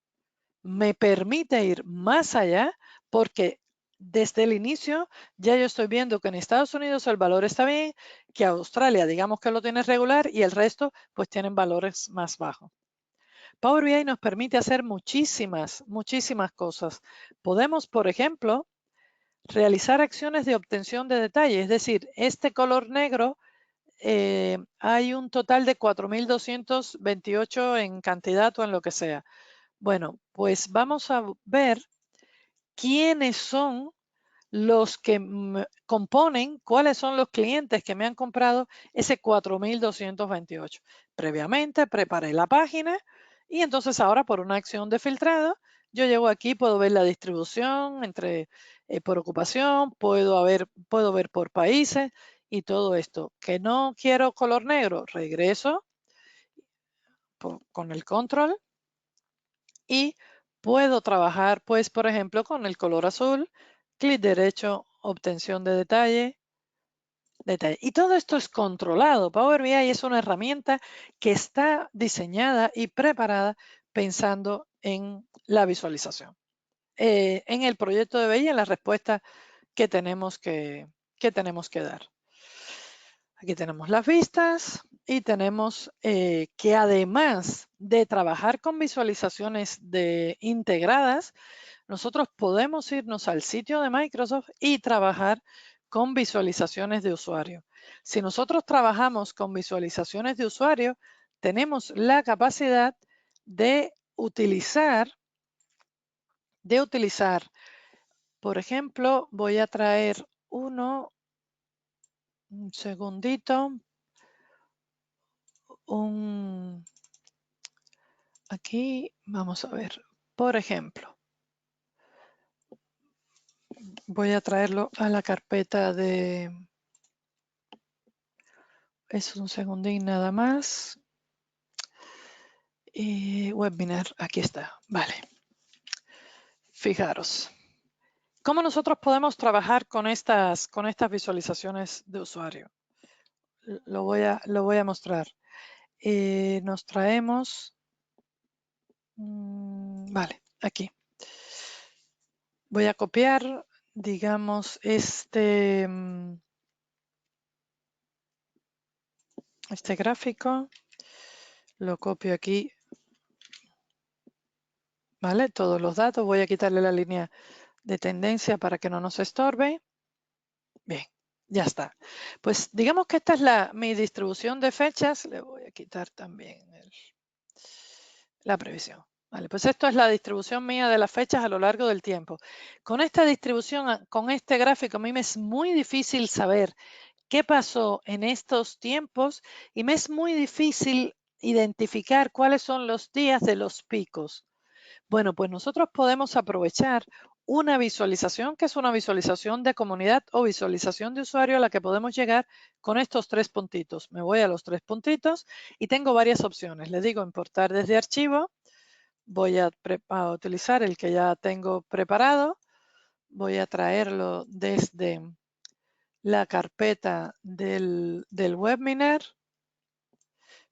Me permite ir más allá porque desde el inicio ya yo estoy viendo que en Estados Unidos el valor está bien, que Australia digamos que lo tiene regular y el resto pues tienen valores más bajos. Power BI nos permite hacer muchísimas cosas. Podemos, por ejemplo, realizar acciones de obtención de detalle, es decir, este color negro, hay un total de 4.228 en cantidad o en lo que sea. Bueno, pues vamos a ver quiénes son los que componen, cuáles son los clientes que me han comprado ese 4.228. Previamente preparé la página y entonces ahora por una acción de filtrado, yo llego aquí, puedo ver la distribución entre por ocupación, puedo ver por países y todo esto. Que no quiero color negro, regreso con el control y puedo trabajar, pues, por ejemplo, con el color azul, clic derecho, obtención de detalle. Y todo esto es controlado. Power BI es una herramienta que está diseñada y preparada pensando en la visualización. En el proyecto de BI, en la respuesta que tenemos que dar. Aquí tenemos las vistas y tenemos que además de trabajar con visualizaciones integradas, nosotros podemos irnos al sitio de Microsoft y trabajar con visualizaciones de usuario. Si nosotros trabajamos con visualizaciones de usuario, tenemos la capacidad de utilizar, por ejemplo, voy a traer un segundito, aquí vamos a ver, por ejemplo, voy a traerlo a la carpeta de, es un segundín nada más, y webinar, aquí está, vale. Fijaros, ¿cómo nosotros podemos trabajar con estas visualizaciones de usuario? Lo voy a mostrar. Nos traemos, vale, aquí. Voy a copiar, digamos, este gráfico, lo copio aquí, ¿vale? Todos los datos, voy a quitarle la línea de tendencia para que no nos estorbe. Bien, ya está. Pues digamos que esta es mi distribución de fechas. Le voy a quitar también la previsión. Vale, pues esto es la distribución mía de las fechas a lo largo del tiempo. Con esta distribución, con este gráfico, a mí me es muy difícil saber qué pasó en estos tiempos y me es muy difícil identificar cuáles son los días de los picos. Bueno, pues nosotros podemos aprovechar una visualización que es una visualización de comunidad o visualización de usuario a la que podemos llegar con estos tres puntitos. Me voy a los tres puntitos y tengo varias opciones. Le digo importar desde archivo. Voy a utilizar el que ya tengo preparado. Voy a traerlo desde la carpeta del webinar.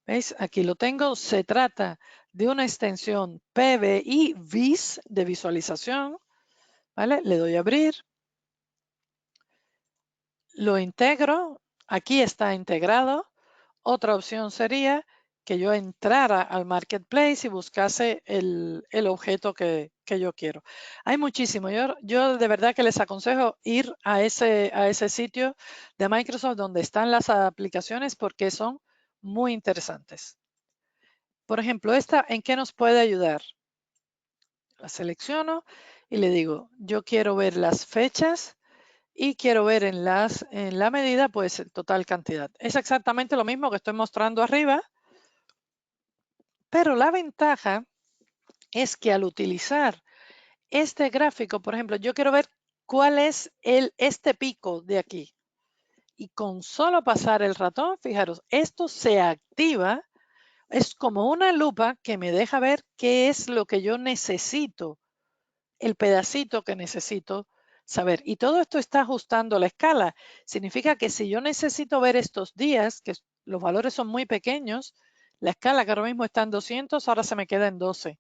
¿Veis? Aquí lo tengo. Se trata de una extensión PBI Vis de visualización. ¿Vale? Le doy a abrir. Lo integro. Aquí está integrado. Otra opción sería que yo entrara al marketplace y buscase el objeto que yo quiero. Hay muchísimo. Yo de verdad que les aconsejo ir a ese sitio de Microsoft donde están las aplicaciones porque son muy interesantes. Por ejemplo, esta, ¿en qué nos puede ayudar? La selecciono y le digo, yo quiero ver las fechas y quiero ver en la medida, pues, total cantidad. Es exactamente lo mismo que estoy mostrando arriba, pero la ventaja es que al utilizar este gráfico, por ejemplo, yo quiero ver cuál es este pico de aquí. Y con solo pasar el ratón, fijaros, esto se activa. Es como una lupa que me deja ver qué es lo que yo necesito, el pedacito que necesito saber. Y todo esto está ajustando la escala. Significa que si yo necesito ver estos días, que los valores son muy pequeños, la escala que ahora mismo está en 200, ahora se me queda en 12.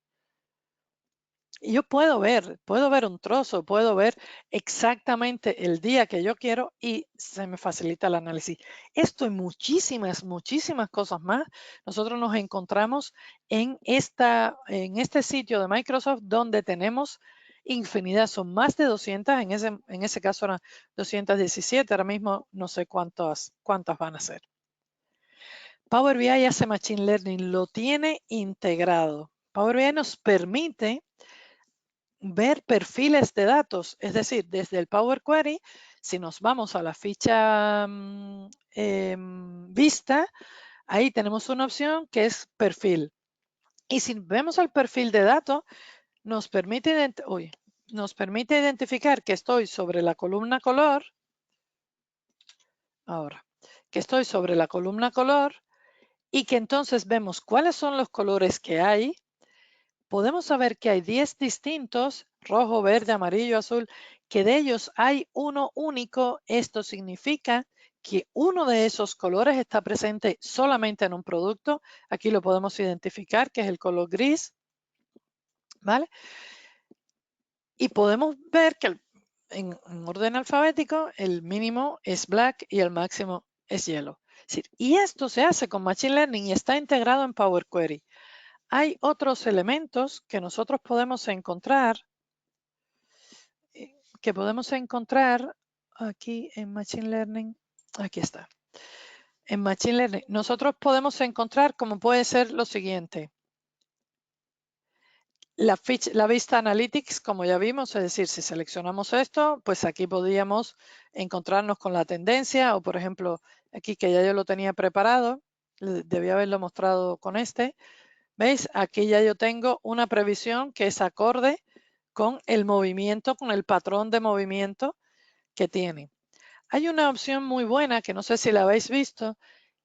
Y yo puedo ver un trozo, puedo ver exactamente el día que yo quiero y se me facilita el análisis. Esto y muchísimas, muchísimas cosas más, nosotros nos encontramos en este sitio de Microsoft donde tenemos infinidad, son más de 200, en ese caso eran 217, ahora mismo no sé cuántas van a ser. Power BI hace Machine Learning, lo tiene integrado. Power BI nos permite ver perfiles de datos, es decir, desde el Power Query, si nos vamos a la ficha vista, ahí tenemos una opción que es perfil. Y si vemos el perfil de datos, nos permite identificar que estoy sobre la columna color. Ahora, que estoy sobre la columna color y que entonces vemos cuáles son los colores que hay. Podemos saber que hay 10 distintos, rojo, verde, amarillo, azul, que de ellos hay uno único. Esto significa que uno de esos colores está presente solamente en un producto. Aquí lo podemos identificar, que es el color gris, ¿vale? Y podemos ver que en orden alfabético el mínimo es black y el máximo es yellow. Y esto se hace con Machine Learning y está integrado en Power Query. Hay otros elementos que nosotros podemos encontrar aquí en Machine Learning. Aquí está. En Machine Learning nosotros podemos encontrar como puede ser lo siguiente. La vista Analytics, como ya vimos, es decir, si seleccionamos esto, pues aquí podríamos encontrarnos con la tendencia o, por ejemplo, aquí que ya yo lo tenía preparado, debía haberlo mostrado con este. ¿Veis? Aquí ya yo tengo una previsión que es acorde con el movimiento, con el patrón de movimiento que tiene. Hay una opción muy buena que no sé si la habéis visto,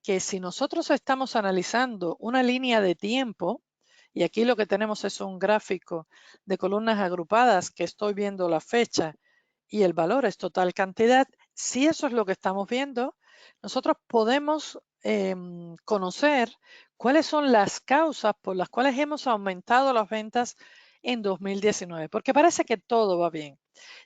que si nosotros estamos analizando una línea de tiempo, y aquí lo que tenemos es un gráfico de columnas agrupadas que estoy viendo la fecha y el valor es total cantidad, si eso es lo que estamos viendo, nosotros podemos conocer cuáles son las causas por las cuales hemos aumentado las ventas en 2019, porque parece que todo va bien.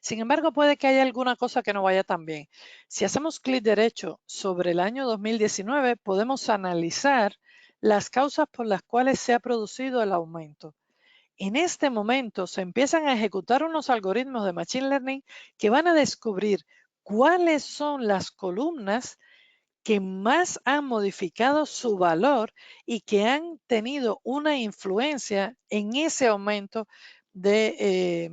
Sin embargo, puede que haya alguna cosa que no vaya tan bien. Si hacemos clic derecho sobre el año 2019, podemos analizar las causas por las cuales se ha producido el aumento. En este momento se empiezan a ejecutar unos algoritmos de Machine Learning que van a descubrir cuáles son las columnas que más han modificado su valor y que han tenido una influencia en ese aumento de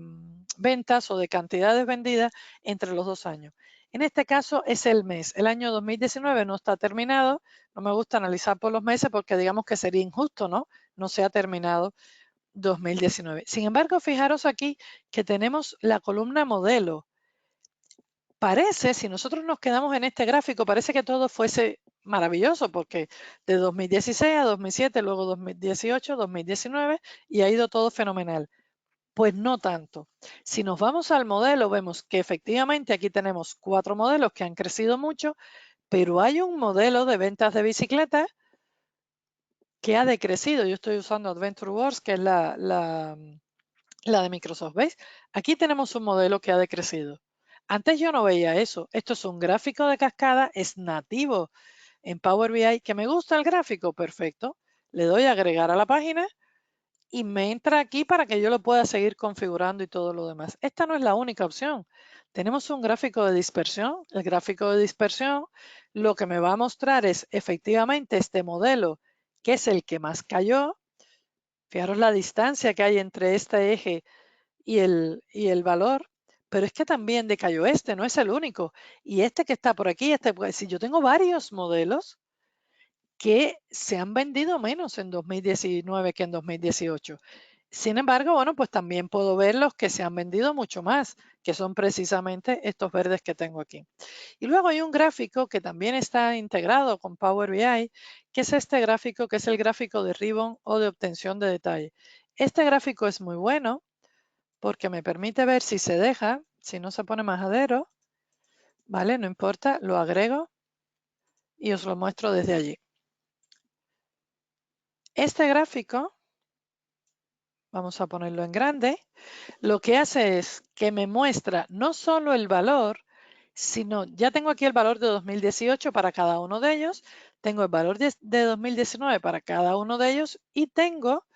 ventas o de cantidades vendidas entre los 2 años. En este caso es el mes. El año 2019 no está terminado. No me gusta analizar por los meses porque digamos que sería injusto, ¿no? No se ha terminado 2019. Sin embargo, fijaros aquí que tenemos la columna modelo. Parece, si nosotros nos quedamos en este gráfico, parece que todo fuese maravilloso porque de 2016 a 2007, luego 2018, 2019 y ha ido todo fenomenal. Pues no tanto. Si nos vamos al modelo, vemos que efectivamente aquí tenemos 4 modelos que han crecido mucho, pero hay un modelo de ventas de bicicletas que ha decrecido. Yo estoy usando Adventure Wars, que es la de Microsoft. ¿Veis? Aquí tenemos un modelo que ha decrecido. Antes yo no veía eso. Esto es un gráfico de cascada, es nativo en Power BI. ¿Que me gusta el gráfico? Perfecto. Le doy a agregar a la página y me entra aquí para que yo lo pueda seguir configurando y todo lo demás. Esta no es la única opción. Tenemos un gráfico de dispersión. El gráfico de dispersión lo que me va a mostrar es efectivamente este modelo, que es el que más cayó. Fijaros la distancia que hay entre este eje y el valor, pero es que también decayó este, no es el único. Y este que está por aquí, pues, si yo tengo varios modelos que se han vendido menos en 2019 que en 2018. Sin embargo, bueno, pues también puedo ver los que se han vendido mucho más, que son precisamente estos verdes que tengo aquí. Y luego hay un gráfico que también está integrado con Power BI, que es este gráfico, que es el gráfico de ribbon o de obtención de detalle. Este gráfico es muy bueno porque me permite ver si se deja, si no se pone majadero, ¿vale? No importa, lo agrego y os lo muestro desde allí. Este gráfico vamos a ponerlo en grande, lo que hace es que me muestra no solo el valor, sino ya tengo aquí el valor de 2018 para cada uno de ellos, tengo el valor de 2019 para cada uno de ellos y tengo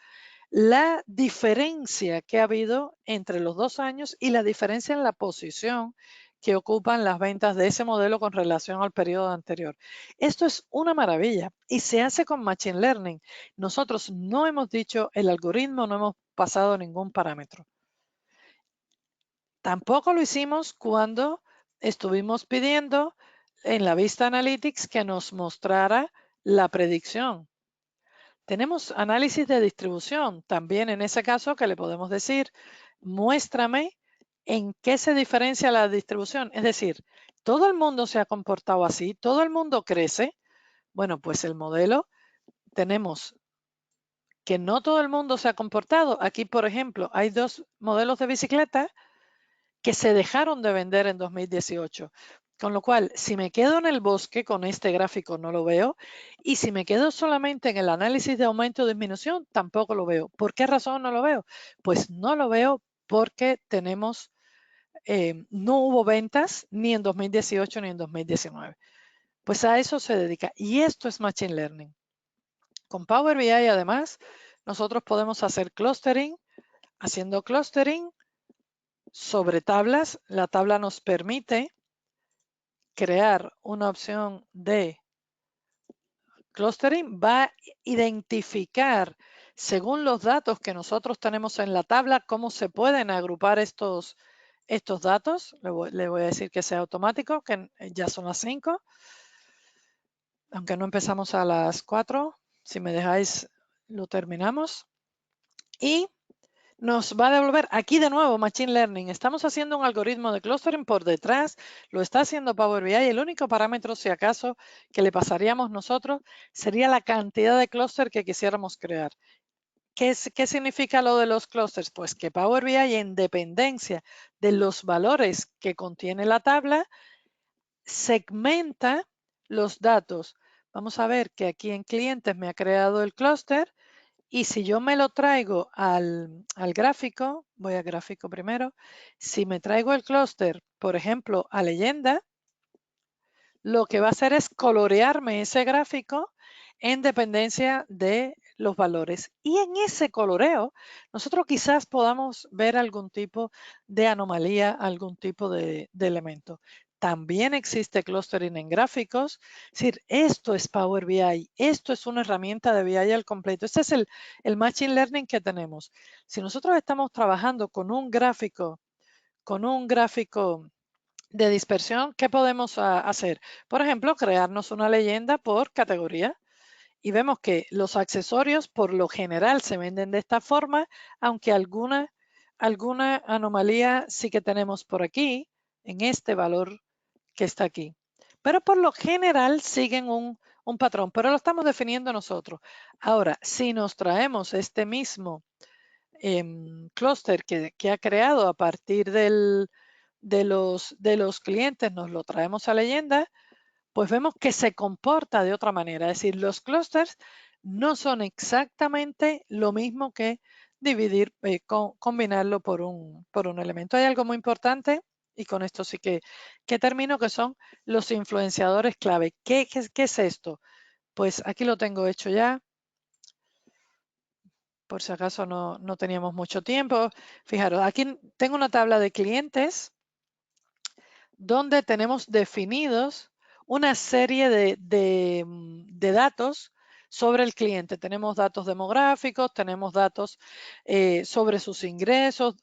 la diferencia que ha habido entre los 2 años y la diferencia en la posición que ocupan las ventas de ese modelo con relación al periodo anterior. Esto es una maravilla y se hace con Machine Learning. Nosotros no hemos dicho el algoritmo, no hemos pasado ningún parámetro. Tampoco lo hicimos cuando estuvimos pidiendo en la vista Analytics que nos mostrara la predicción. Tenemos análisis de distribución también en ese caso que le podemos decir, muéstrame en qué se diferencia la distribución. Es decir, todo el mundo se ha comportado así, todo el mundo crece. Bueno, pues el modelo tenemos que no todo el mundo se ha comportado. Aquí, por ejemplo, hay 2 modelos de bicicleta que se dejaron de vender en 2018. Con lo cual, si me quedo en el bosque con este gráfico no lo veo y si me quedo solamente en el análisis de aumento o disminución tampoco lo veo. ¿Por qué razón no lo veo? Pues no lo veo porque no hubo ventas ni en 2018 ni en 2019. Pues a eso se dedica y esto es Machine Learning. Con Power BI además nosotros podemos hacer clustering. Haciendo clustering sobre tablas, la tabla nos permite crear una opción de clustering, va a identificar según los datos que nosotros tenemos en la tabla cómo se pueden agrupar estos datos. Le voy a decir que sea automático, que ya son las 5, aunque no empezamos a las 4. Si me dejáis, lo terminamos. Y nos va a devolver aquí de nuevo Machine Learning. Estamos haciendo un algoritmo de clustering por detrás, lo está haciendo Power BI. El único parámetro, si acaso, que le pasaríamos nosotros sería la cantidad de clúster que quisiéramos crear. ¿Qué significa lo de los clusters? Pues que Power BI, en dependencia de los valores que contiene la tabla, segmenta los datos. Vamos a ver que aquí en clientes me ha creado el clúster. Y si yo me lo traigo al gráfico, voy a gráfico primero, si me traigo el clúster, por ejemplo, a leyenda, lo que va a hacer es colorearme ese gráfico en dependencia de los valores. Y en ese coloreo, nosotros quizás podamos ver algún tipo de anomalía, algún tipo de elemento. También existe clustering en gráficos. Es decir, esto es Power BI, esto es una herramienta de BI al completo. Este es el Machine Learning que tenemos. Si nosotros estamos trabajando con un gráfico de dispersión, ¿qué podemos hacer? Por ejemplo, crearnos una leyenda por categoría y vemos que los accesorios por lo general se venden de esta forma, aunque alguna anomalía sí que tenemos por aquí, en este valor que está aquí. Pero por lo general siguen un patrón, pero lo estamos definiendo nosotros. Ahora, si nos traemos este mismo clúster que ha creado a partir de los clientes, nos lo traemos a leyenda, pues vemos que se comporta de otra manera. Es decir, los clústeres no son exactamente lo mismo que dividir, combinarlo por un elemento. Hay algo muy importante, y con esto sí que termino, que son los influenciadores clave. ¿Qué es esto? Pues aquí lo tengo hecho ya. Por si acaso no teníamos mucho tiempo. Fijaros, aquí tengo una tabla de clientes donde tenemos definidos una serie de datos sobre el cliente. Tenemos datos demográficos, tenemos datos sobre sus ingresos,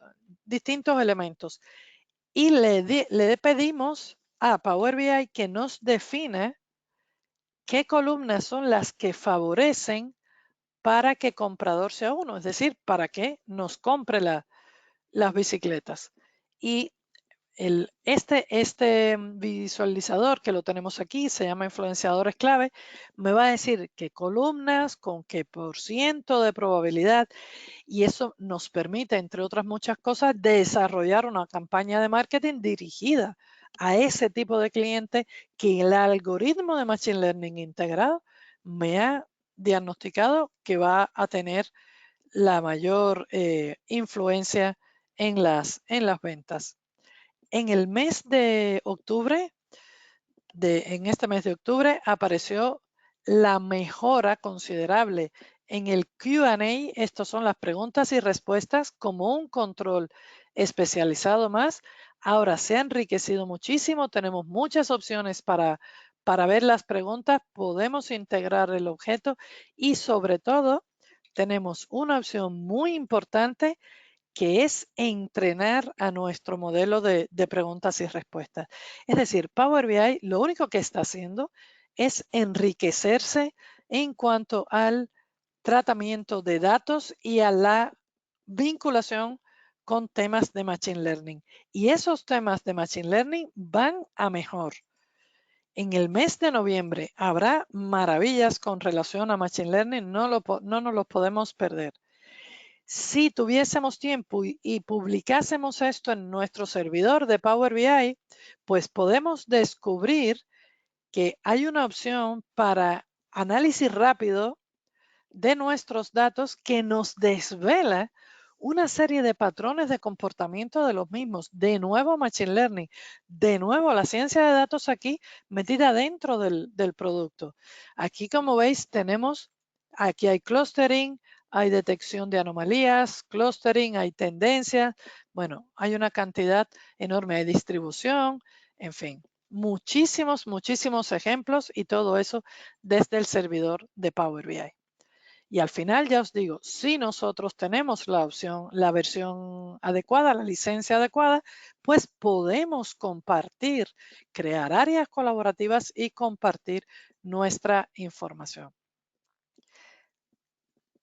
distintos elementos. Y le pedimos a Power BI que nos defina qué columnas son las que favorecen para que comprador sea uno, es decir, para que nos compre las bicicletas. Y este visualizador que lo tenemos aquí, se llama influenciadores clave, me va a decir qué columnas, con qué % de probabilidad, y eso nos permite, entre otras muchas cosas, desarrollar una campaña de marketing dirigida a ese tipo de cliente que el algoritmo de Machine Learning integrado me ha diagnosticado que va a tener la mayor influencia en las ventas. En el mes de octubre, en este mes de octubre, apareció la mejora considerable en el Q&A. Estos son las preguntas y respuestas como un control especializado más. Ahora se ha enriquecido muchísimo. Tenemos muchas opciones para ver las preguntas. Podemos integrar el objeto y sobre todo tenemos una opción muy importante que es entrenar a nuestro modelo de preguntas y respuestas. Es decir, Power BI lo único que está haciendo es enriquecerse en cuanto al tratamiento de datos y a la vinculación con temas de Machine Learning. Y esos temas de Machine Learning van a mejor. En el mes de noviembre habrá maravillas con relación a Machine Learning, no nos los podemos perder. Si tuviésemos tiempo y publicásemos esto en nuestro servidor de Power BI, pues podemos descubrir que hay una opción para análisis rápido de nuestros datos que nos desvela una serie de patrones de comportamiento de los mismos. De nuevo Machine Learning, de nuevo la ciencia de datos aquí metida dentro del producto. Aquí, como veis, aquí hay clustering, hay detección de anomalías, clustering, hay tendencias, bueno, hay una cantidad enorme de distribución, en fin, muchísimos, muchísimos ejemplos y todo eso desde el servidor de Power BI. Y al final ya os digo, si nosotros tenemos la opción, la versión adecuada, la licencia adecuada, pues podemos compartir, crear áreas colaborativas y compartir nuestra información.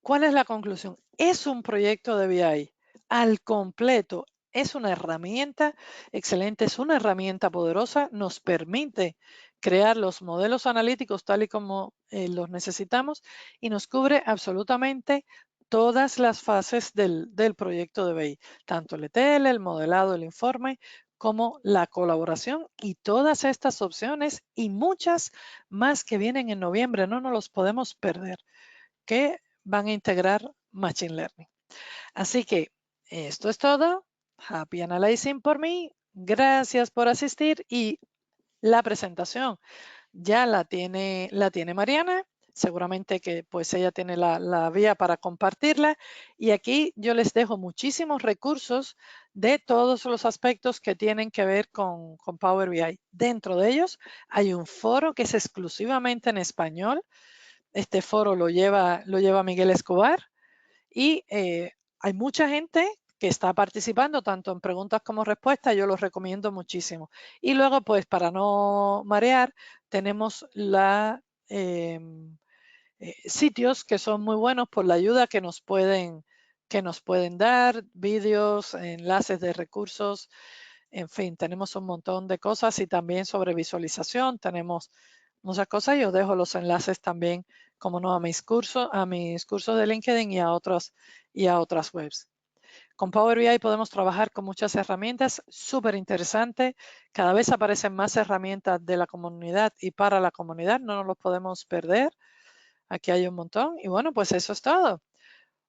¿Cuál es la conclusión? Es un proyecto de BI al completo. Es una herramienta excelente, es una herramienta poderosa, nos permite crear los modelos analíticos tal y como los necesitamos y nos cubre absolutamente todas las fases del proyecto de BI, tanto el ETL, el modelado, el informe, como la colaboración y todas estas opciones y muchas más que vienen en noviembre, no nos los podemos perder, que van a integrar Machine Learning. Así que esto es todo. Happy Analyzing por mí. Gracias por asistir y la presentación ya la tiene Mariana. Seguramente que pues ella tiene la vía para compartirla. Y aquí yo les dejo muchísimos recursos de todos los aspectos que tienen que ver con Power BI. Dentro de ellos hay un foro que es exclusivamente en español. Este foro lo lleva Miguel Escobar y hay mucha gente que está participando tanto en preguntas como respuestas. Yo los recomiendo muchísimo. Y luego, pues para no marear, tenemos sitios que son muy buenos por la ayuda que nos pueden dar, vídeos, enlaces de recursos. En fin, tenemos un montón de cosas y también sobre visualización tenemos muchas cosas. Yo dejo los enlaces también, como no, a mis cursos de LinkedIn y a otras webs. Con Power BI podemos trabajar con muchas herramientas, súper interesante. Cada vez aparecen más herramientas de la comunidad y para la comunidad, no nos los podemos perder. Aquí hay un montón y bueno, pues eso es todo.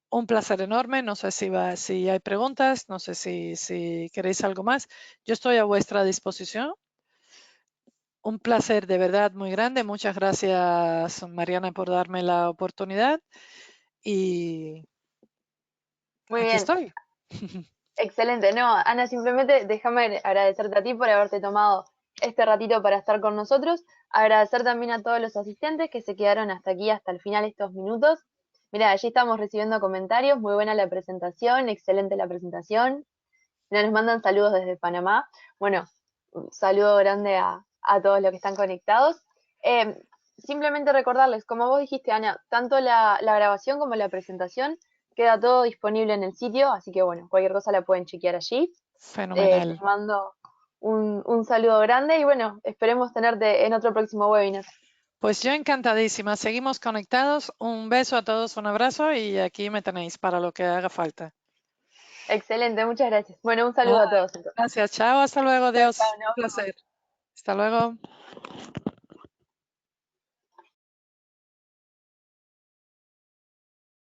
Un placer enorme. No sé si hay preguntas, no sé si queréis algo más. Yo estoy a vuestra disposición. Un placer de verdad muy grande. Muchas gracias, Mariana, por darme la oportunidad. Y Muy aquí bien, estoy. excelente. No, Ana, simplemente déjame agradecerte a ti por haberte tomado este ratito para estar con nosotros. Agradecer también a todos los asistentes que se quedaron hasta aquí, hasta el final estos minutos. Mira, allí estamos recibiendo comentarios. Muy buena la presentación, excelente la presentación. Mira, nos mandan saludos desde Panamá. Bueno, un saludo grande a todos los que están conectados. Eh, Simplemente recordarles, como vos dijiste, Ana, tanto la grabación como la presentación queda todo disponible en el sitio, así que bueno, cualquier cosa la pueden chequear allí. Les Fenomenal. mando un saludo grande y bueno, esperemos tenerte en otro próximo webinar. Pues yo encantadísima. Seguimos conectados. Un beso a todos, un abrazo y aquí me tenéis para lo que haga falta. Excelente, muchas gracias. Bueno, un saludo Nada, a todos entonces. gracias. Chao. Hasta luego. Chao, chao, Adiós. Un nos vemos. placer. Hasta luego.